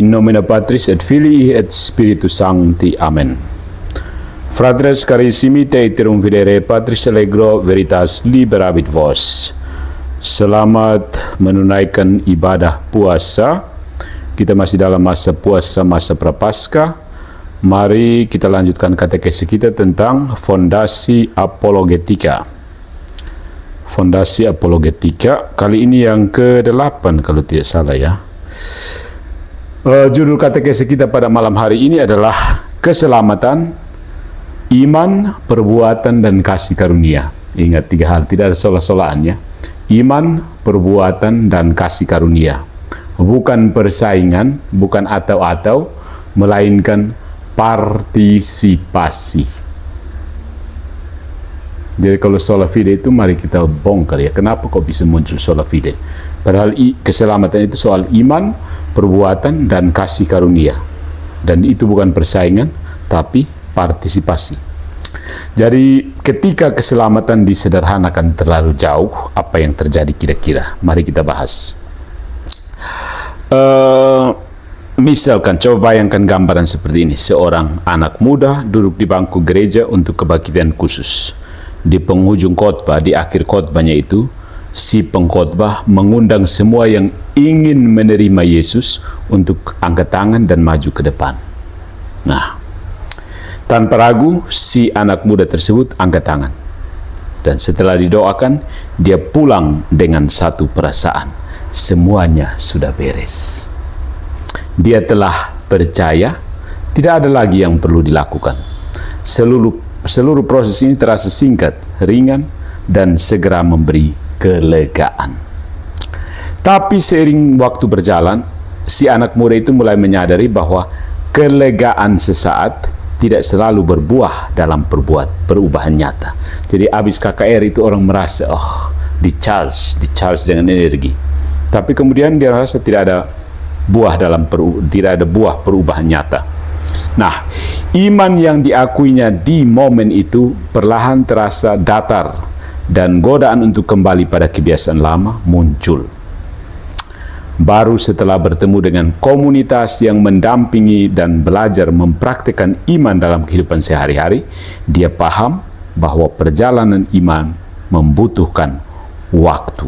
In nomine Patris et Filii et Spiritus Sancti. Amen. Fratres carissimi, te iterum videre Patris allegro veritas liberabit vos. Selamat menunaikan ibadah puasa. Kita masih dalam masa puasa, masa prapaskah. Mari kita lanjutkan katekesi kita tentang fondasi apologetika. Fondasi apologetika, kali ini yang ke-8 kalau tidak salah ya. Judul katekesi kita pada malam hari ini adalah keselamatan, iman, perbuatan, dan kasih karunia. Ingat 3 hal, tidak ada sola-solaan ya. Iman, perbuatan, dan kasih karunia. Bukan persaingan, bukan atau-atau, melainkan partisipasi. Jadi kalau sola fide itu mari kita bongkar ya, kenapa kok bisa muncul sola fide? Padahal keselamatan itu soal iman, perbuatan, dan kasih karunia. Dan itu bukan persaingan, tapi partisipasi. Jadi ketika keselamatan disederhanakan terlalu jauh, apa yang terjadi kira-kira? Mari kita bahas. Misalkan, coba bayangkan gambaran seperti ini. Seorang anak muda duduk di bangku gereja untuk kebaktian khusus. Di penghujung khotbah, di akhir khotbahnya itu, si pengkhotbah mengundang semua yang ingin menerima Yesus untuk angkat tangan dan maju ke depan. Nah, tanpa ragu, si anak muda tersebut angkat tangan. Dan setelah didoakan, dia pulang dengan satu perasaan. Semuanya sudah beres. Dia telah percaya, tidak ada lagi yang perlu dilakukan. Seluruh proses ini terasa singkat, ringan, dan segera memberi kelegaan. Tapi seiring waktu berjalan, si anak muda itu mulai menyadari bahwa kelegaan sesaat tidak selalu berbuah dalam perubahan nyata. Jadi habis KKR itu orang merasa, di charge dengan energi. Tapi kemudian dia rasa tidak ada buah perubahan nyata. Nah, iman yang diakuinya di momen itu perlahan terasa datar dan godaan untuk kembali pada kebiasaan lama muncul. Baru setelah bertemu dengan komunitas yang mendampingi dan belajar mempraktikkan iman dalam kehidupan sehari-hari, dia paham bahwa perjalanan iman membutuhkan waktu,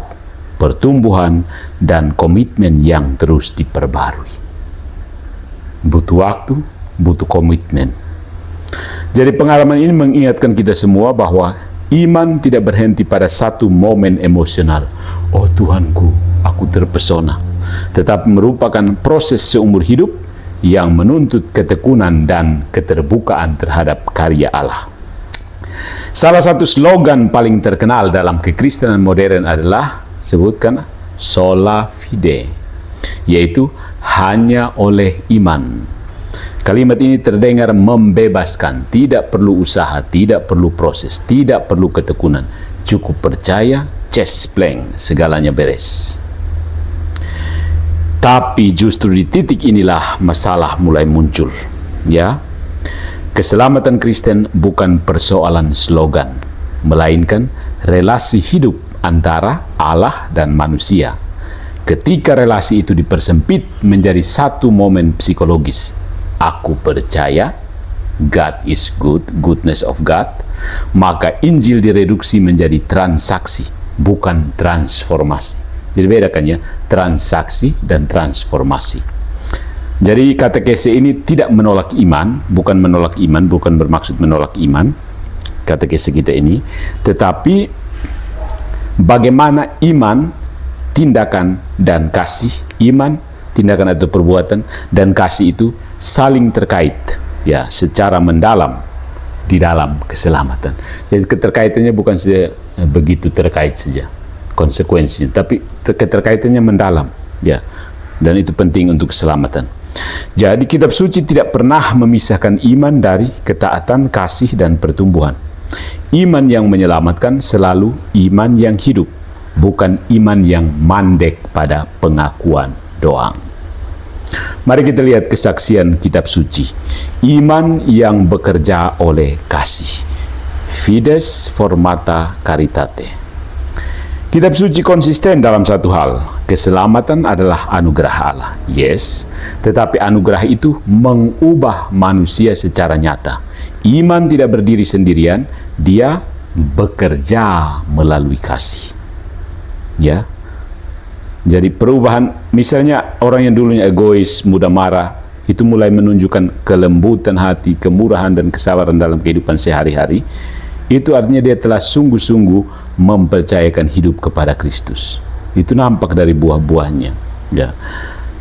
pertumbuhan, dan komitmen yang terus diperbarui. Butuh waktu, butuh komitmen. Jadi pengalaman ini mengingatkan kita semua bahwa iman tidak berhenti pada satu momen emosional. Oh Tuhanku, aku terpesona. Tetapi merupakan proses seumur hidup yang menuntut ketekunan dan keterbukaan terhadap karya Allah. Salah satu slogan paling terkenal dalam kekristenan modern adalah, sebutkan, sola fide, yaitu hanya oleh iman. Kalimat ini terdengar membebaskan, tidak perlu usaha, tidak perlu proses, tidak perlu ketekunan, cukup percaya, cespleng, segalanya beres. Tapi justru di titik inilah masalah mulai muncul, ya. Keselamatan Kristen bukan persoalan slogan, melainkan relasi hidup antara Allah dan manusia. Ketika relasi itu dipersempit menjadi satu momen psikologis, aku percaya, God is good, goodness of God, maka Injil direduksi menjadi transaksi, bukan transformasi. Jadi bedakan ya, transaksi dan transformasi. Jadi katekese ini tidak menolak iman, bukan bermaksud menolak iman, katekese kita ini, tetapi bagaimana iman, tindakan, dan kasih, iman, tindakan atau perbuatan, dan kasih itu saling terkait, ya, secara mendalam di dalam keselamatan. Jadi keterkaitannya bukan begitu terkait saja konsekuensinya, tapi keterkaitannya mendalam, ya, dan itu penting untuk keselamatan. Jadi kitab suci tidak pernah memisahkan iman dari ketaatan, kasih, dan pertumbuhan. Iman yang menyelamatkan selalu iman yang hidup, bukan iman yang mandek pada pengakuan doang. Mari kita lihat kesaksian kitab suci. Iman yang bekerja oleh kasih. Fides formata caritate. Kitab suci konsisten dalam satu hal, keselamatan adalah anugerah Allah. Yes, tetapi anugerah itu mengubah manusia secara nyata. Iman tidak berdiri sendirian, dia bekerja melalui kasih. Ya. Jadi perubahan, misalnya orang yang dulunya egois, mudah marah, itu mulai menunjukkan kelembutan hati, kemurahan dan kesabaran dalam kehidupan sehari-hari. Itu artinya dia telah sungguh-sungguh mempercayakan hidup kepada Kristus. Itu nampak dari buah-buahnya. Ya.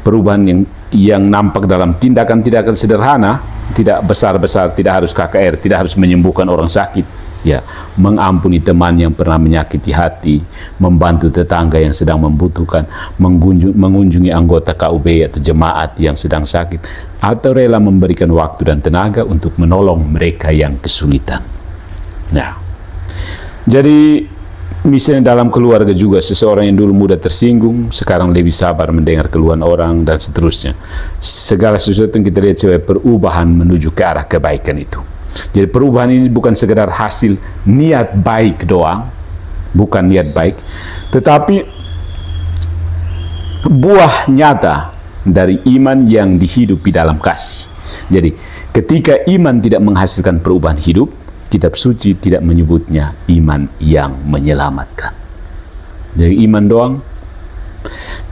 Perubahan yang nampak dalam tindakan-tindakan sederhana, tidak besar-besar, tidak harus KKR, tidak harus menyembuhkan orang sakit. Ya, mengampuni teman yang pernah menyakiti hati, membantu tetangga yang sedang membutuhkan, mengunjungi anggota KUB atau jemaat yang sedang sakit, atau rela memberikan waktu dan tenaga untuk menolong mereka yang kesulitan. Nah, jadi misalnya dalam keluarga juga, seseorang yang dulu mudah tersinggung sekarang lebih sabar mendengar keluhan orang dan seterusnya. Segala sesuatu yang kita lihat sebagai perubahan menuju ke arah kebaikan itu. Jadi perubahan ini bukan sekedar hasil niat baik doang, bukan niat baik, tetapi buah nyata dari iman yang dihidupi dalam kasih. Jadi ketika iman tidak menghasilkan perubahan hidup, Kitab suci tidak menyebutnya iman yang menyelamatkan. Jadi iman doang.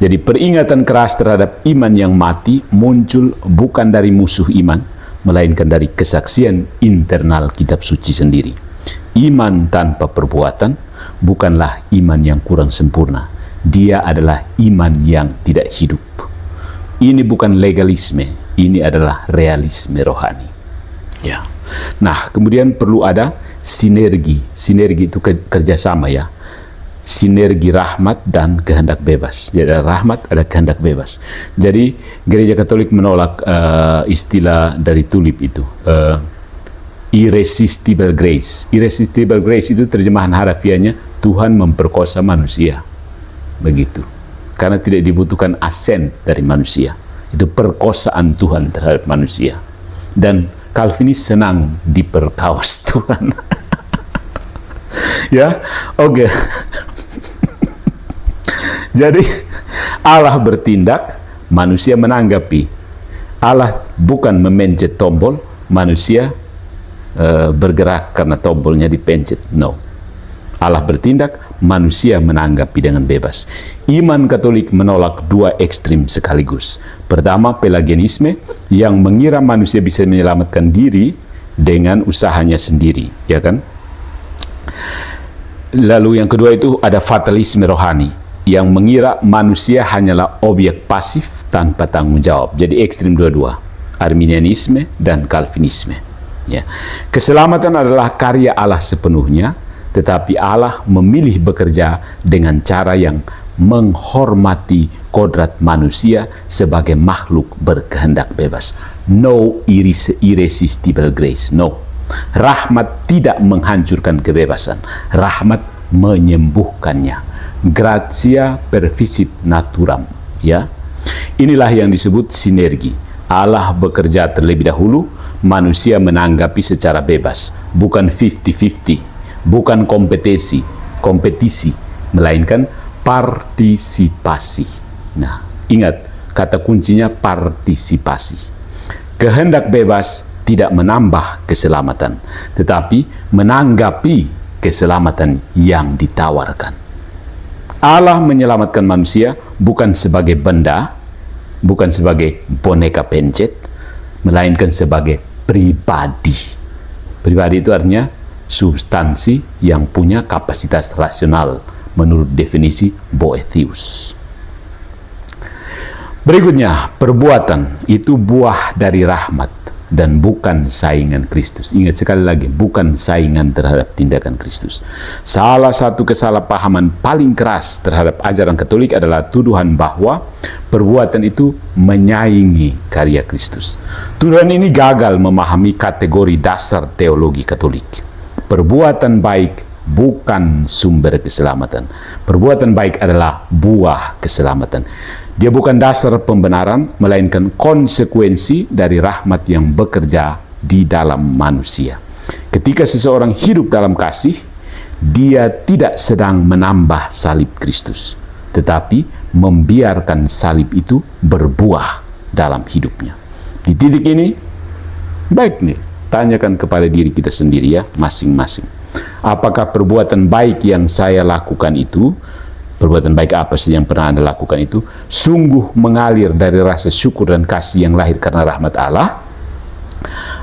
Jadi peringatan keras terhadap iman yang mati muncul bukan dari musuh iman, melainkan dari kesaksian internal kitab suci sendiri. Iman tanpa perbuatan bukanlah iman yang kurang sempurna. Dia adalah iman yang tidak hidup. Ini bukan legalisme, ini adalah realisme rohani. Ya. Nah, kemudian perlu ada sinergi. Sinergi itu kerjasama, ya. Sinergi rahmat dan kehendak bebas. Jadi ada rahmat, ada kehendak bebas. Jadi gereja Katolik menolak istilah dari Tulip itu, irresistible grace. Irresistible grace itu terjemahan harafiahnya Tuhan memperkosa manusia. Begitu. Karena tidak dibutuhkan asen dari manusia. Itu perkosaan Tuhan terhadap manusia. Dan Calvinis senang diperkaos Tuhan. Ya, oke. Jadi Allah bertindak, manusia menanggapi. Allah bukan memencet tombol, manusia bergerak karena tombolnya dipencet. No. Allah bertindak, manusia menanggapi dengan bebas. Iman Katolik menolak dua ekstrim sekaligus. Pertama, Pelagianisme yang mengira manusia bisa menyelamatkan diri dengan usahanya sendiri, ya kan? Lalu yang kedua itu ada fatalisme rohani yang mengira manusia hanyalah objek pasif tanpa tanggung jawab. Jadi ekstrim dua-dua, Arminianisme dan Calvinisme. Ya. Keselamatan adalah karya Allah sepenuhnya, tetapi Allah memilih bekerja dengan cara yang menghormati kodrat manusia sebagai makhluk berkehendak bebas. No irresistible grace. No. Rahmat tidak menghancurkan kebebasan. Rahmat menyembuhkannya. Gratia perficit naturam. Ya. Inilah yang disebut sinergi. Allah bekerja terlebih dahulu, manusia menanggapi secara bebas, bukan 50-50. Bukan kompetisi, melainkan partisipasi. Nah, ingat, kata kuncinya partisipasi. Kehendak bebas tidak menambah keselamatan, tetapi menanggapi keselamatan yang ditawarkan. Allah menyelamatkan manusia bukan sebagai benda, bukan sebagai boneka pencet, melainkan sebagai pribadi. Pribadi itu artinya substansi yang punya kapasitas rasional menurut definisi Boethius. Berikutnya, perbuatan itu buah dari rahmat dan bukan saingan Kristus. Ingat sekali lagi, bukan saingan terhadap tindakan Kristus. Salah satu kesalahpahaman paling keras terhadap ajaran Katolik adalah tuduhan bahwa perbuatan itu menyaingi karya Kristus. Tuduhan ini gagal memahami kategori dasar teologi Katolik. Perbuatan baik bukan sumber keselamatan. Perbuatan baik adalah buah keselamatan. Dia bukan dasar pembenaran, melainkan konsekuensi dari rahmat yang bekerja di dalam manusia. Ketika seseorang hidup dalam kasih, dia tidak sedang menambah salib Kristus, tetapi membiarkan salib itu berbuah dalam hidupnya. Di titik ini, baik nih, tanyakan kepada diri kita sendiri ya, masing-masing. Apakah perbuatan baik yang saya lakukan itu, perbuatan baik apa sih yang pernah Anda lakukan itu, sungguh mengalir dari rasa syukur dan kasih yang lahir karena rahmat Allah,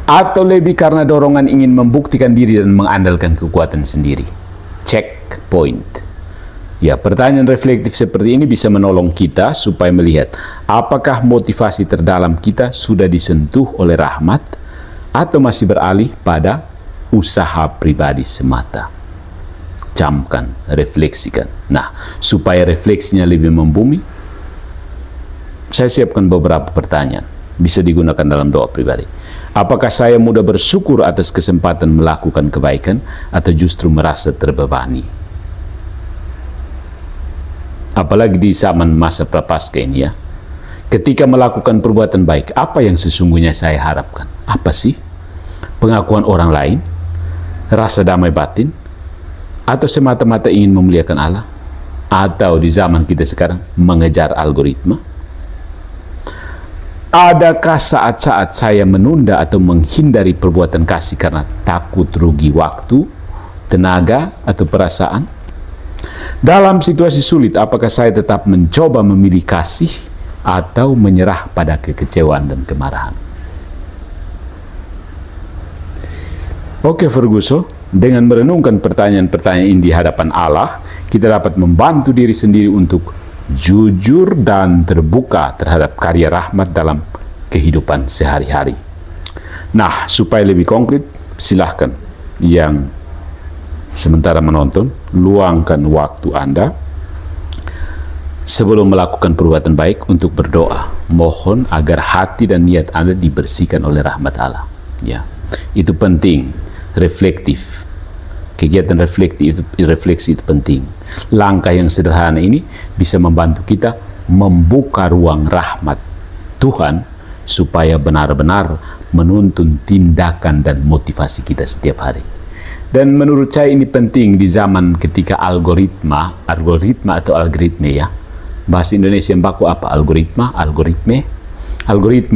atau lebih karena dorongan ingin membuktikan diri dan mengandalkan kekuatan sendiri? Checkpoint. Ya, pertanyaan reflektif seperti ini bisa menolong kita supaya melihat apakah motivasi terdalam kita sudah disentuh oleh rahmat atau masih beralih pada usaha pribadi semata. Camkan, refleksikan. Nah, supaya refleksinya lebih membumi, saya siapkan beberapa pertanyaan. Bisa digunakan dalam doa pribadi. Apakah saya mudah bersyukur atas kesempatan melakukan kebaikan atau justru merasa terbebani? Apalagi di zaman masa prapaskah ini ya. Ketika melakukan perbuatan baik, apa yang sesungguhnya saya harapkan? Apa sih? Pengakuan orang lain? Rasa damai batin? Atau semata-mata ingin memuliakan Allah? Atau di zaman kita sekarang mengejar algoritma? Adakah saat-saat saya menunda atau menghindari perbuatan kasih karena takut rugi waktu, tenaga, atau perasaan? Dalam situasi sulit, apakah saya tetap mencoba memilih kasih atau menyerah pada kekecewaan dan kemarahan? Oke, Ferguson, dengan merenungkan pertanyaan-pertanyaan ini di hadapan Allah, kita dapat membantu diri sendiri untuk jujur dan terbuka terhadap karya rahmat dalam kehidupan sehari-hari. Nah, supaya lebih konkret, silahkan yang sementara menonton, luangkan waktu Anda sebelum melakukan perbuatan baik untuk berdoa. Mohon agar hati dan niat Anda dibersihkan oleh rahmat Allah. Ya, itu penting, reflektif. Kegiatan refleksi itu penting. Langkah yang sederhana ini bisa membantu kita membuka ruang rahmat Tuhan supaya benar-benar menuntun tindakan dan motivasi kita setiap hari. Dan menurut saya ini penting di zaman ketika algoritma atau algoritme ya. Bahasa Indonesia yang baku apa? Algoritme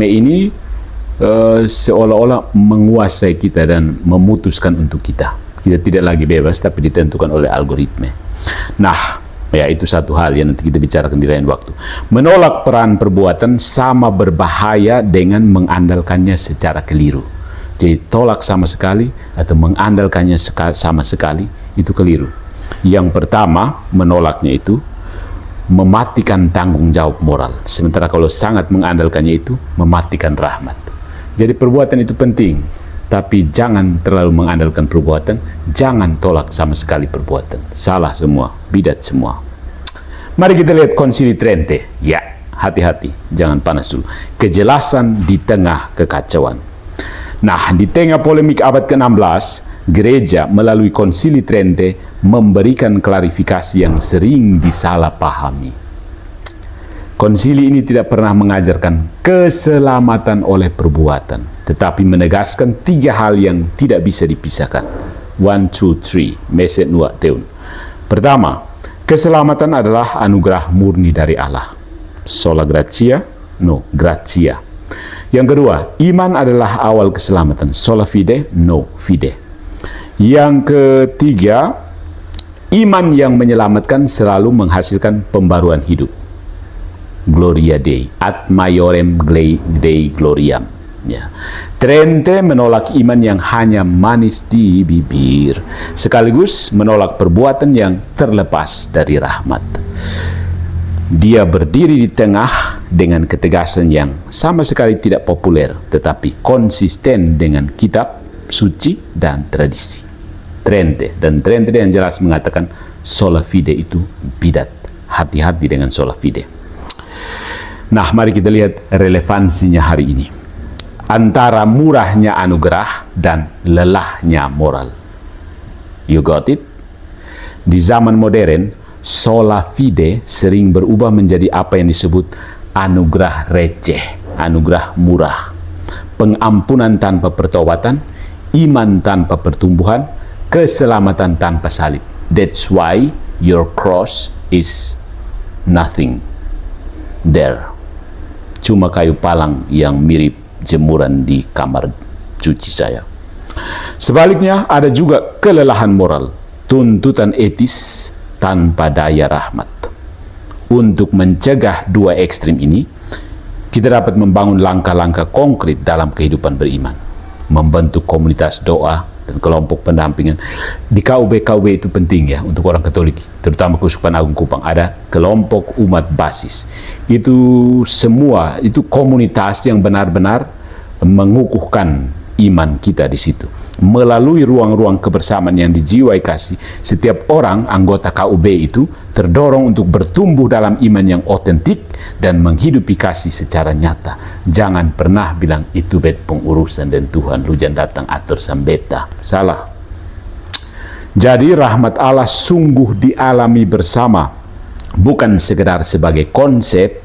ini seolah-olah menguasai kita dan memutuskan untuk kita. Kita tidak lagi bebas, tapi ditentukan oleh algoritma. Nah, ya itu satu hal yang nanti kita bicarakan di lain waktu. Menolak peran perbuatan sama berbahaya dengan mengandalkannya secara keliru. Jadi tolak sama sekali atau mengandalkannya sama sekali itu keliru. Yang pertama, menolaknya itu mematikan tanggung jawab moral. Sementara kalau sangat mengandalkannya itu mematikan rahmat. Jadi perbuatan itu penting, tapi jangan terlalu mengandalkan perbuatan, jangan tolak sama sekali perbuatan. Salah semua, bidat semua. Mari kita lihat Konsili Trente. Ya, hati-hati, jangan panas dulu. Kejelasan di tengah kekacauan. Nah, di tengah polemik abad ke-16, gereja melalui Konsili Trente memberikan klarifikasi yang sering disalahpahami. Konsili ini tidak pernah mengajarkan keselamatan oleh perbuatan, tetapi menegaskan 3 hal yang tidak bisa dipisahkan. 1, 2, 3, message nuak teun. Pertama, keselamatan adalah anugerah murni dari Allah. Sola gratia, no gratia. Yang kedua, iman adalah awal keselamatan. Sola fide, no fide. Yang ketiga, iman yang menyelamatkan selalu menghasilkan pembaruan hidup. Gloria Dei, ad maiorem Dei gloriam. Ya. Trente menolak iman yang hanya manis di bibir, sekaligus menolak perbuatan yang terlepas dari rahmat. Dia berdiri di tengah dengan ketegasan yang sama sekali tidak populer, tetapi konsisten dengan kitab suci dan tradisi. Trente yang jelas mengatakan sola fide itu bidat. Hati-hati dengan sola fide. Nah, mari kita lihat relevansinya hari ini antara murahnya anugerah dan lelahnya moral. You got it? Di zaman modern, sola fide sering berubah menjadi apa yang disebut anugerah receh, anugerah murah, pengampunan tanpa pertobatan, iman tanpa pertumbuhan, keselamatan tanpa salib. That's why your cross is nothing there. Cuma kayu palang yang mirip jemuran di kamar cuci saya. Sebaliknya, ada juga kelelahan moral, tuntutan etis tanpa daya rahmat. Untuk mencegah dua ekstrim ini, kita dapat membangun langkah-langkah konkret dalam kehidupan beriman. Membentuk komunitas doa dan kelompok pendampingan. Di KUB itu penting ya untuk orang Katolik, terutama Keuskupan Agung Kupang. Ada kelompok umat basis. Itu semua, itu komunitas yang benar-benar mengukuhkan iman kita di situ. Melalui ruang-ruang kebersamaan yang dijiwai kasih, setiap orang anggota KUB itu terdorong untuk bertumbuh dalam iman yang otentik dan menghidupi kasih secara nyata. Jangan pernah bilang itu bet pengurusan dan Tuhan, lu jangan datang atur sambeta. Salah. Jadi rahmat Allah sungguh dialami bersama, bukan sekedar sebagai konsep,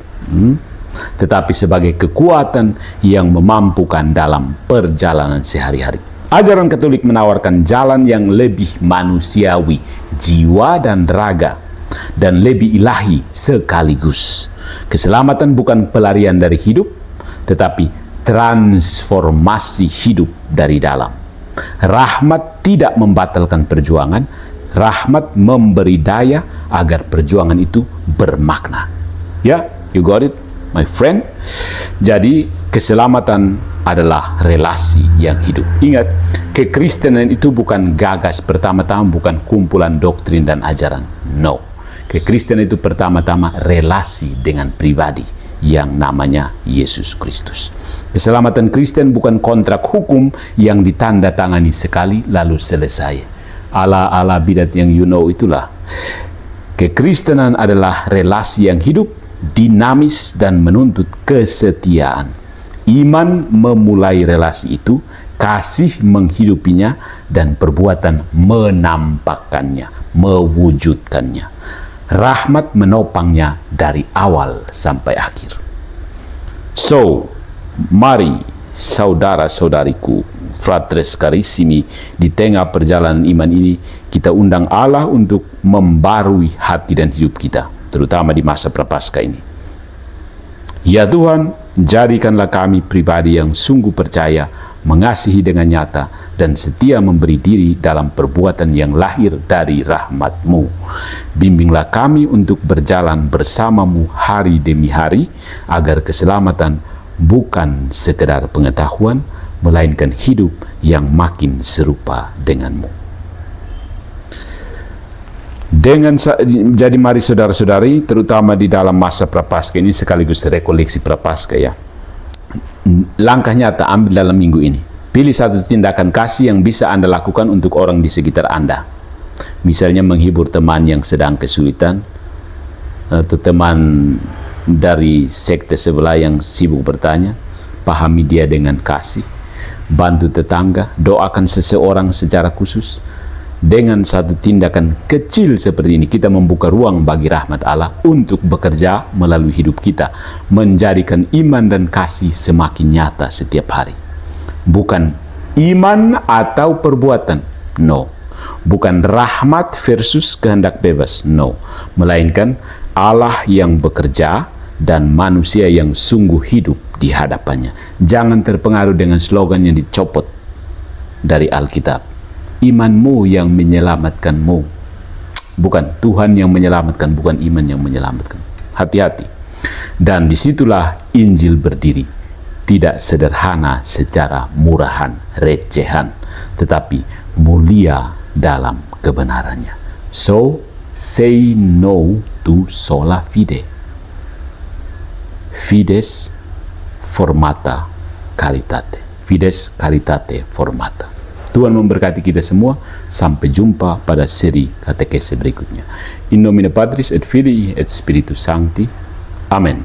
tetapi sebagai kekuatan yang memampukan dalam perjalanan sehari-hari. Ajaran Katolik menawarkan jalan yang lebih manusiawi, jiwa dan raga, dan lebih ilahi sekaligus. Keselamatan bukan pelarian dari hidup, tetapi transformasi hidup dari dalam. Rahmat tidak membatalkan perjuangan, rahmat memberi daya agar perjuangan itu bermakna. Ya, you got it, my friend. Jadi, keselamatan adalah relasi yang hidup. Ingat, kekristenan itu bukan gagas pertama-tama, bukan kumpulan doktrin dan ajaran. No. Kekristenan itu pertama-tama relasi dengan pribadi yang namanya Yesus Kristus. Keselamatan Kristen bukan kontrak hukum yang ditandatangani sekali lalu selesai. Ala-ala bidat yang you know itulah. Kekristenan adalah relasi yang hidup, dinamis dan menuntut kesetiaan. Iman memulai relasi itu, kasih menghidupinya, dan perbuatan menampakkannya, mewujudkannya. Rahmat menopangnya dari awal sampai akhir. So, mari saudara-saudariku, fratres carissimi, di tengah perjalanan iman ini, kita undang Allah untuk membarui hati dan hidup kita, terutama di masa prapaskah ini. Ya Tuhan, jadikanlah kami pribadi yang sungguh percaya, mengasihi dengan nyata, dan setia memberi diri dalam perbuatan yang lahir dari rahmat-Mu. Bimbinglah kami untuk berjalan bersama-Mu hari demi hari, agar keselamatan bukan sekedar pengetahuan, melainkan hidup yang makin serupa dengan-Mu. Jadi mari saudara-saudari, terutama di dalam masa prapaskah ini sekaligus rekoleksi prapaskah ya. Langkah nyata ambil dalam minggu ini. Pilih satu tindakan kasih yang bisa Anda lakukan untuk orang di sekitar Anda. Misalnya menghibur teman yang sedang kesulitan, atau teman dari sekte sebelah yang sibuk bertanya, pahami dia dengan kasih. Bantu tetangga, doakan seseorang secara khusus. Dengan satu tindakan kecil seperti ini, kita membuka ruang bagi rahmat Allah untuk bekerja melalui hidup kita, menjadikan iman dan kasih semakin nyata setiap hari. Bukan iman atau perbuatan, no. Bukan rahmat versus kehendak bebas, no. Melainkan Allah yang bekerja dan manusia yang sungguh hidup di hadapannya. Jangan terpengaruh dengan slogan yang dicopot dari Alkitab. Imanmu yang menyelamatkanmu, bukan Tuhan yang menyelamatkan, bukan iman yang menyelamatkan. Hati-hati. Dan disitulah Injil berdiri, tidak sederhana secara murahan, recehan, tetapi mulia dalam kebenarannya. So, say no to sola fide. Fides formata caritate. Fides caritate formata. Tuhan memberkati kita semua. Sampai jumpa pada seri katekese berikutnya. In nomine Patris et Filii et Spiritus Sancti. Amen.